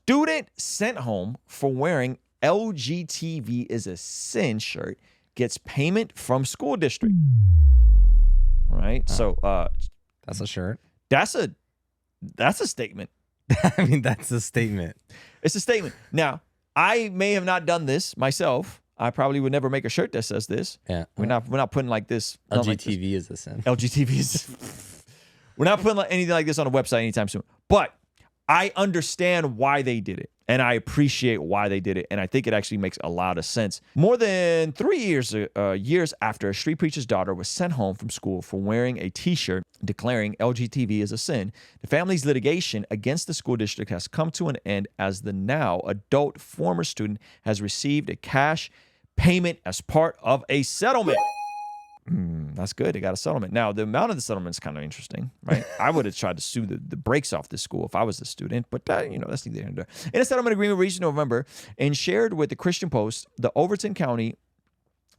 Student sent home for wearing LGTV is a sin shirt gets payment from school district. Right? So that's a shirt. That's a statement. I mean, that's a statement. It's a statement. Now, I may have not done this myself. I probably would never make a shirt that says this. Yeah. We're not putting like this. LGTV like this. is a sin. LGTV is. We're not putting anything like this on a website anytime soon. But I understand why they did it. And I appreciate why they did it. And I think it actually makes a lot of sense. More than 3 years after a street preacher's daughter was sent home from school for wearing a T-shirt declaring LGTV as a sin, the family's litigation against the school district has come to an end as the now adult former student has received a cash payment as part of a settlement. That's good. They got a settlement. Now, the amount of the settlement is kind of interesting, right? I would have tried to sue the brakes off this school if I was the student, but that's neither here nor there. In a settlement agreement reached in November and shared with the Christian Post, the Overton County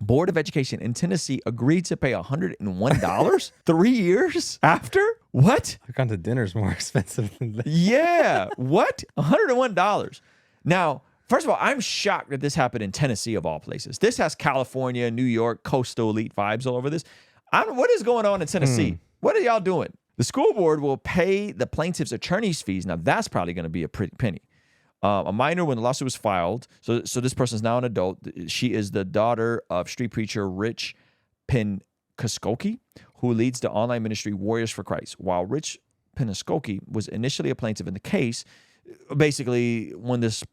Board of Education in Tennessee agreed to pay $101 3 years after? What? I've gone to dinner's more expensive than that. Yeah. What? $101. Now, first of all, I'm shocked that this happened in Tennessee of all places. This has California, New York, coastal elite vibes all over this. What is going on in Tennessee? What are y'all doing? The school board will pay the plaintiff's attorney's fees. Now, that's probably going to be a pretty penny. A minor when the lawsuit was filed. So this person is now an adult. She is the daughter of street preacher Rich Penkoskoki, who leads the online ministry Warriors for Christ. While Rich Penkoskoki was initially a plaintiff in the case, basically when this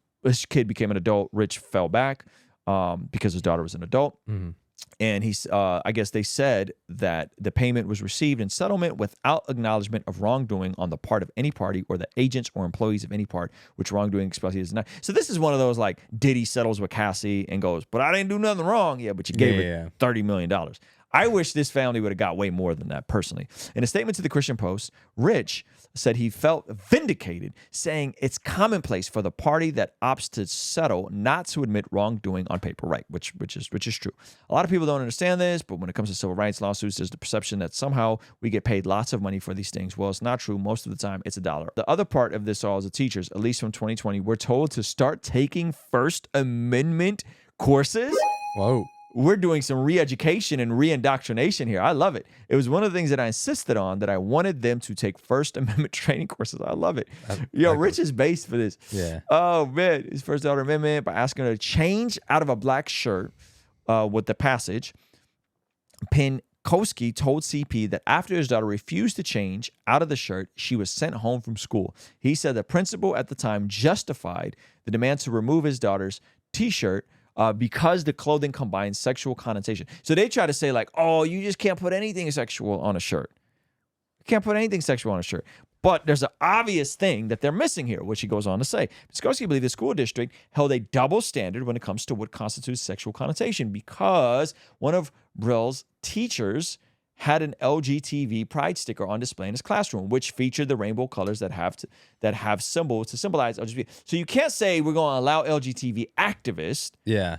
kid became an adult, Rich fell back because his daughter was an adult. Mm-hmm. And I guess they said that the payment was received in settlement without acknowledgement of wrongdoing on the part of any party or the agents or employees of any part, which wrongdoing expressly is not. So this is one of those like Diddy settles with Cassie and goes, but I didn't do nothing wrong. Yeah, but you gave it $30 million. I wish this family would have got way more than that personally. In a statement to the Christian Post, Rich said he felt vindicated, saying it's commonplace for the party that opts to settle not to admit wrongdoing on paper, right? Which is true. A lot of people don't understand this, but when it comes to civil rights lawsuits, there's the perception that somehow we get paid lots of money for these things. Well, it's not true. Most of the time, it's $1. The other part of this all is the teachers, at least from 2020, we're told to start taking First Amendment courses. Whoa. We're doing some re-education and re-indoctrination here. I love it. It was one of the things that I insisted on, that I wanted them to take First Amendment training courses. I love it. Rich is based for this. Yeah. Oh, man. His First Amendment by asking her to change out of a black shirt with the passage. Penkoski told CP that after his daughter refused to change out of the shirt, she was sent home from school. He said the principal at the time justified the demand to remove his daughter's T-shirt because the clothing combines sexual connotation. So they try to say like, oh, you just can't put anything sexual on a shirt. You can't put anything sexual on a shirt. But there's an obvious thing that they're missing here, which he goes on to say. Skorsky believed the school district held a double standard when it comes to what constitutes sexual connotation because one of Brill's teachers had an LGTV pride sticker on display in his classroom, which featured the rainbow colors that have symbols to symbolize LGBT. So you can't say we're going to allow LGTV activists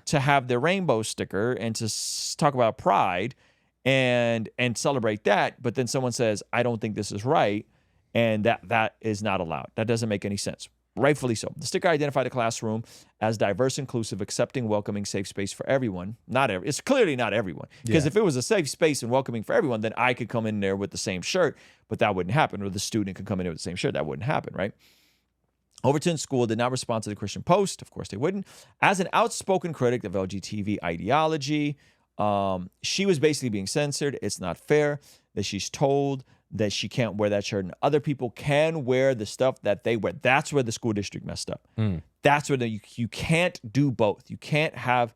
to have their rainbow sticker and to talk about pride and celebrate that, but then someone says, I don't think this is right, and that is not allowed. That doesn't make any sense. Rightfully so. The sticker identified the classroom as diverse, inclusive, accepting, welcoming, safe space for everyone. It's clearly not everyone. Because if it was a safe space and welcoming for everyone, then I could come in there with the same shirt, but that wouldn't happen. Or the student could come in there with the same shirt. That wouldn't happen, right? Overton School did not respond to the Christian Post. Of course they wouldn't. As an outspoken critic of LGTV ideology, she was basically being censored. It's not fair that she's told that she can't wear that shirt and other people can wear the stuff that they wear. That's where the school district messed up. That's where you can't do both. You can't have,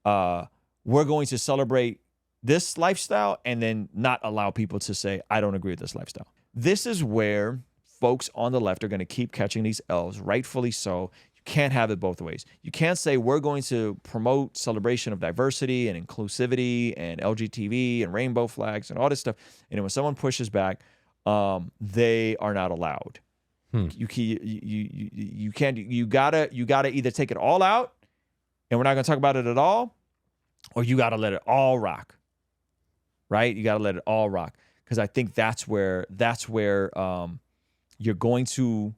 we're going to celebrate this lifestyle and then not allow people to say, I don't agree with this lifestyle. This is where folks on the left are going to keep catching these L's, rightfully so. You can't have it both ways. You can't say we're going to promote celebration of diversity and inclusivity and LGTV and rainbow flags and all this stuff. And then when someone pushes back, they are not allowed. You can't. You gotta either take it all out, and we're not gonna talk about it at all, or you gotta let it all rock. Right? You gotta let it all rock because I think that's where you're going to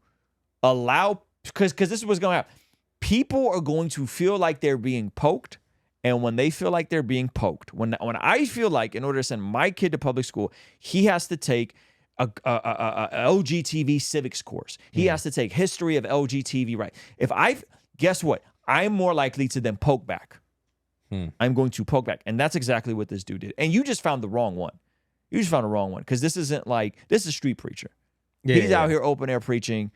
allow because this is what's going to happen. People are going to feel like they're being poked. And when they feel like they're being poked, when I feel like in order to send my kid to public school, he has to take a LGTV civics course. He has to take history of LGTV, right? Guess what? I'm more likely to then poke back. I'm going to poke back. And that's exactly what this dude did. And you just found the wrong one. You just found the wrong one because this is a street preacher. He's out here open air preaching.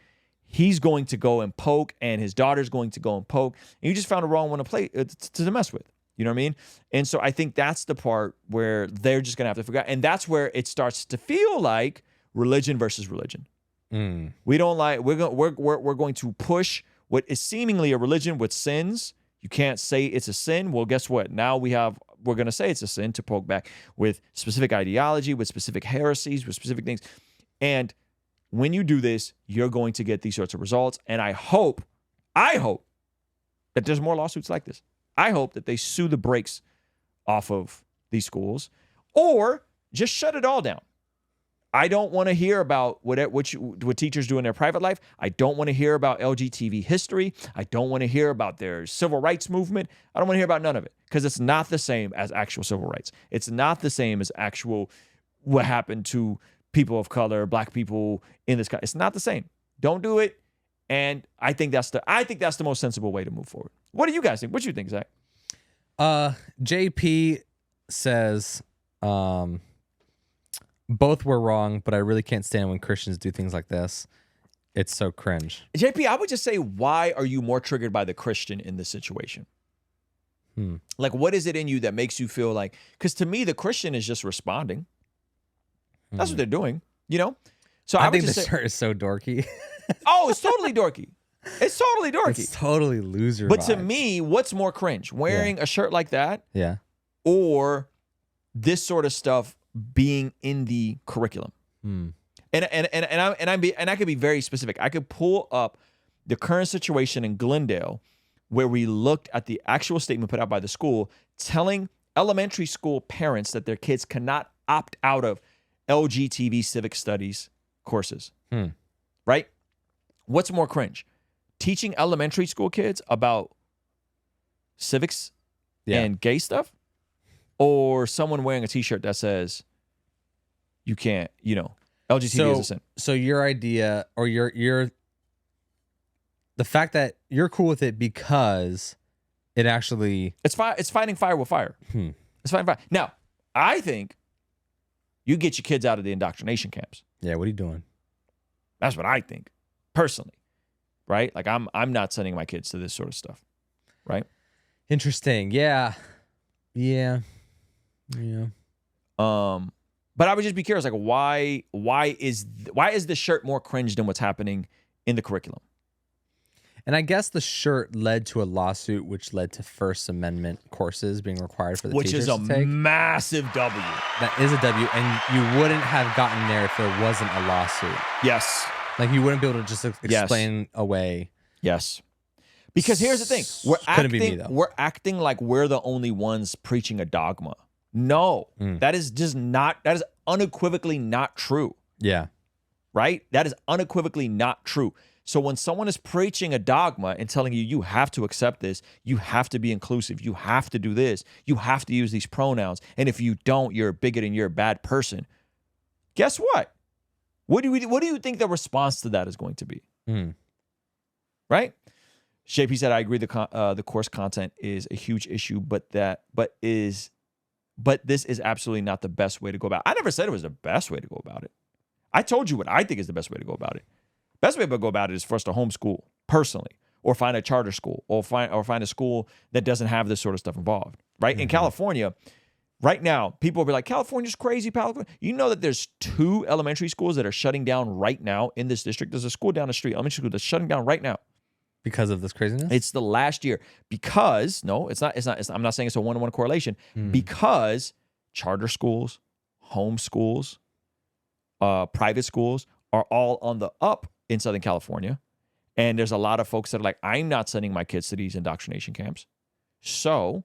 He's going to go and poke, and his daughter's going to go and poke. And you just found the wrong one to play to mess with. You know what I mean? And so I think that's the part where they're just going to have to figure out. And that's where it starts to feel like religion versus religion. We don't like, we're going to push what is seemingly a religion with sins. You can't say it's a sin. Well, guess what? Now we're going to say it's a sin to poke back with specific ideology, with specific heresies, with specific things. And when you do this, you're going to get these sorts of results. And I hope that there's more lawsuits like this. I hope that they sue the brakes off of these schools or just shut it all down. I don't want to hear about what teachers do in their private life. I don't want to hear about LGTV history. I don't want to hear about their civil rights movement. I don't want to hear about none of it because it's not the same as actual civil rights. It's not the same as actual what happened to people of color, black people in this country. It's not the same. Don't do it. And I think that's the most sensible way to move forward. What do you guys think? What do you think, Zach? JP says, both were wrong, but I really can't stand when Christians do things like this. It's so cringe. JP, I would just say, why are you more triggered by the Christian in this situation? Like, what is it in you that makes you feel like, because to me, the Christian is just responding. That's what they're doing, you know? So I think this shirt is so dorky. Oh, it's totally dorky. It's totally dorky. It's totally loser But vibes. to me, what's more cringe? Wearing a shirt like that? Yeah. Or this sort of stuff being in the curriculum? And I could be very specific. I could pull up the current situation in Glendale where we looked at the actual statement put out by the school telling elementary school parents that their kids cannot opt out of LGTV civic studies courses. Right? What's more cringe? Teaching elementary school kids about civics and gay stuff? Or someone wearing a t-shirt that says you can't, LGTV is a sin. So your idea or your the fact that you're cool with it because it actually it's fighting fire with fire. It's fighting fire. Now, I think you get your kids out of the indoctrination camps. Yeah, what are you doing? That's what I think, personally. Right? Like I'm not sending my kids to this sort of stuff. Right? Interesting. Yeah. But I would just be curious, like why is the shirt more cringe than what's happening in the curriculum? And I guess the shirt led to a lawsuit, which led to First Amendment courses being required for the teachers to take. Which is a massive W. That is a W, and you wouldn't have gotten there if there wasn't a lawsuit. Yes. Like you wouldn't be able to just explain away. Yes. Because here's the thing. We're acting like we're the only ones preaching a dogma. No. That is unequivocally not true. Yeah. Right? That is unequivocally not true. So when someone is preaching a dogma and telling you have to accept this, you have to be inclusive, you have to do this, you have to use these pronouns, and if you don't, you're a bigot and you're a bad person. Guess what? What do you think the response to that is going to be? Right? JP said, I agree the course content is a huge issue, but this is absolutely not the best way to go about it. I never said it was the best way to go about it. I told you what I think is the best way to go about it. Best way to go about it is for us to homeschool personally, or find a charter school, or find a school that doesn't have this sort of stuff involved. Right? In California, right now, people will be like, California's crazy, California. You know that there's 2 elementary schools that are shutting down right now in this district. There's a school down the street, elementary school, that's shutting down right now. Because of this craziness? It's the last year. Because, no, it's not. I'm not saying it's a one-to-one correlation. Because charter schools, home schools, private schools are all on the up in Southern California. And there's a lot of folks that are like, I'm not sending my kids to these indoctrination camps. So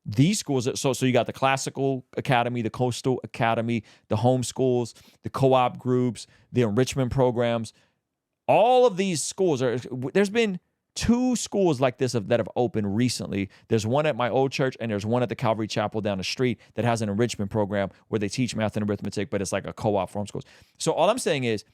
these schools, so you got the classical academy, the coastal academy, the home schools, the co-op groups, the enrichment programs. all of these schools there's been 2 schools like this that have opened recently. There's one at my old church, and there's one at the Calvary Chapel down the street that has an enrichment program where they teach math and arithmetic, but it's like a co-op for homeschools. So all I'm saying is,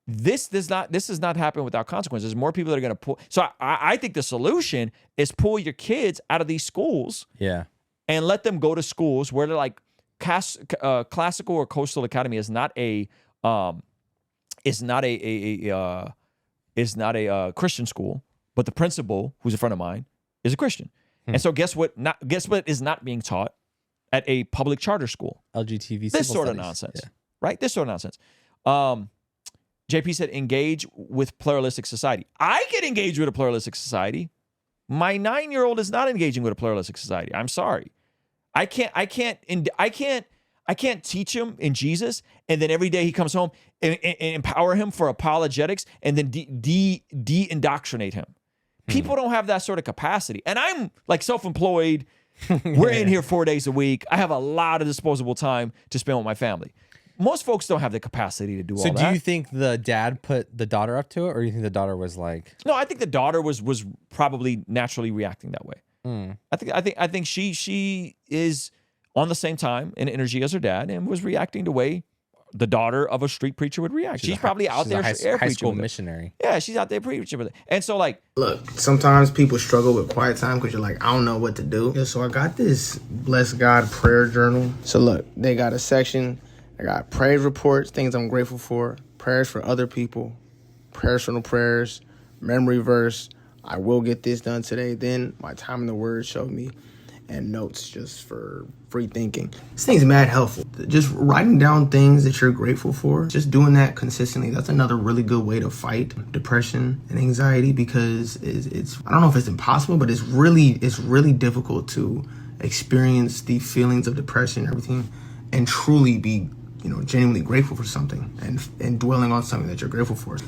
this does not happen without consequences. There's more people that are going to pull. So I think the solution is pull your kids out of these schools, and let them go to schools where they're like classical or coastal academy is not a Christian school, but the principal, who's a friend of mine, is a Christian. And so guess what is not being taught at a public charter school? LGTV. This sort of nonsense, right? This sort of nonsense. JP said, engage with pluralistic society. I can engage with a pluralistic society. My 9-year-old is not engaging with a pluralistic society. I'm sorry. I can't teach him in Jesus, and then every day he comes home and empower him for apologetics, and then de-indoctrinate him. People don't have that sort of capacity. And I'm like self-employed. We're in here 4 days a week. I have a lot of disposable time to spend with my family. Most folks don't have the capacity to do all that. So do you think the dad put the daughter up to it, or do you think the daughter was like... No, I think the daughter was probably naturally reacting that way. I think she is on the same time and energy as her dad, and was reacting the way the daughter of a street preacher would react. She's probably out there high school missionary. Yeah, she's out there preaching with it. And so, like, look, sometimes people struggle with quiet time because you're like, I don't know what to do. Yeah, so I got this Bless God prayer journal. So look, they got a section. I got praise reports, things I'm grateful for, prayers for other people, personal prayers, memory verse, I will get this done today, then my time in the Word showed me, and notes just for free thinking. This thing's mad helpful. Just writing down things that you're grateful for, just doing that consistently, that's another really good way to fight depression and anxiety, because it's I don't know if it's impossible, but it's really difficult to experience the feelings of depression and everything and truly be genuinely grateful for something and dwelling on something that you're grateful for.